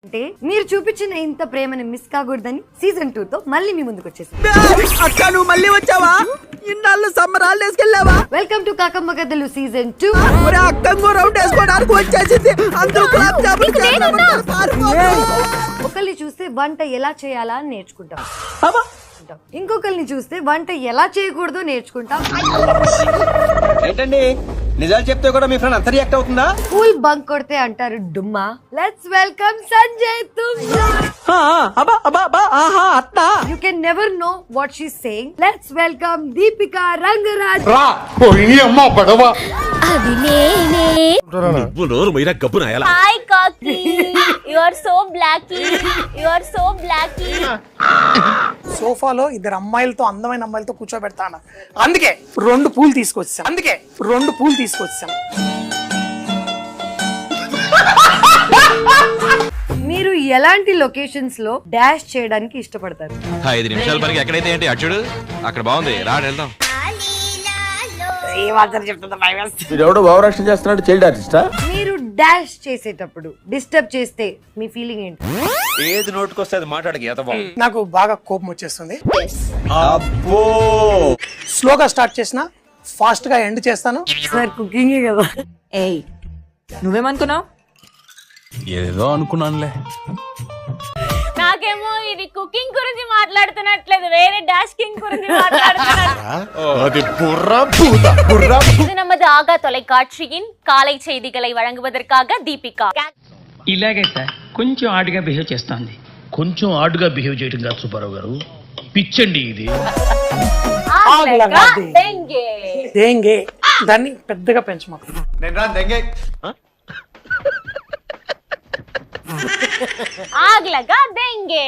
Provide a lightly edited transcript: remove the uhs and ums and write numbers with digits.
అంటే మీరు చూపించిన ఇంత ప్రేమని మిస్ కాకూడదని సీజన్ 2 తో మళ్ళీ మీ ముందుకు వచ్చేసాను. అక్క నువ్వు మళ్ళీ వచ్చావా? ఇన్నాళ్ళు సమ్మర్ హాలిడేస్ కెళ్ళావా? వెల్కమ్ టు కాకమ్మ కథలు సీజన్ 2. ఒరే అక్కంగో రౌండ్ వేసుకోవడానికి వచ్చేసింది. అందరూ గులాబ్ జామున్ చేస్తామంటారు, పారిపోకు. ఒకరిని చూస్తే వంట ఎలా చేయాలా అని నేర్చుకుంటాం, అబ్బా, ఇంకొకరిని చూస్తే వంట ఎలా చేయకూడదో నేర్చుకుంటాం. ఏంటండి నిజాలు చెప్తే కూడా మీ ఫ్రెండ్ అంత రియాక్ట్ అవుతుందా? స్కూల్ బంక్ కొడితే అంటారు డుమ్మా. లెట్స్ వెల్కమ్ సంజయ్ తుంగ. అబ్బా అబ్బా అబ్బా, ఆహా అత్త. You can never know what she's saying. Let's welcome Deepika Rangaraj. రా పోయి అమ్మ పడవ అది నేనే. నువ్వు నోరు మీరా గబ్బు నాయాల. హాయ్ కాకి, you are so blacky, you are so blacky. సోఫాలో ఇద్దరు అమ్మాయిలతో అందమైన అమ్మాయిలతో కూర్చోబెడతాను. అందుకే 2 పూలు తీసుకొచ్చాను. మీరు ఎలాంటి లొకేషన్స్ లో డాష్ చేయడానికి ఇష్టపడతారు? 5 నిమిషాల వరకు ఎక్కడైతే ఏంటి అచ్చుడు అక్కడ బాగుంది రాడు వెళ్దాం. ఎవడో భావరక్షణ చేస్తున్నాడు, చైల్డ్ ఆర్టిస్టా? మీరు డాష్ చేసేటప్పుడు డిస్టర్బ్ చేస్తే మీ ఫీలింగ్ ఏంటి? ఏది నోటుకొస్తే అది మాట్లాడకి ఎంత బాగుంది. నాకు బాగా కోపం వచ్చేస్తుంది. అబ్బో స్లోగా స్టార్ట్ చేసిన ఫాస్ట్ గా ఎండ్ చేస్తాను. సార్ కుకింగే కదా. ఏయ్ నువ్వేమనుకున్నావు? ఏదో అనుకున్నానులే. నాకేమో ఇది కుకింగ్ గురించి మాట్లాడుతున్నట్లేదు, వేరే டாஸ்கிங் గురించి மாట్లాடுறேன். అది బుర్రా బుర్రా. இது நமது ஆகா தொலைக்காட்சியின் காலை செய்திகளை வழங்குவதற்காக தீபிகா. ఇలాగే సార్ కొంచెం ఆడుగా బిహేవ్ చేస్తోంది. కొంచెం ఆడుగా బిహేవ్ చేయడం కాదు సుబ్బారావు గారు, పిచ్చండి ఇది. ఆగ్లగా దెంగే. దేంగే దాన్ని పెద్దగా పెంచమాకు. ఆగ్లగా దెంగే.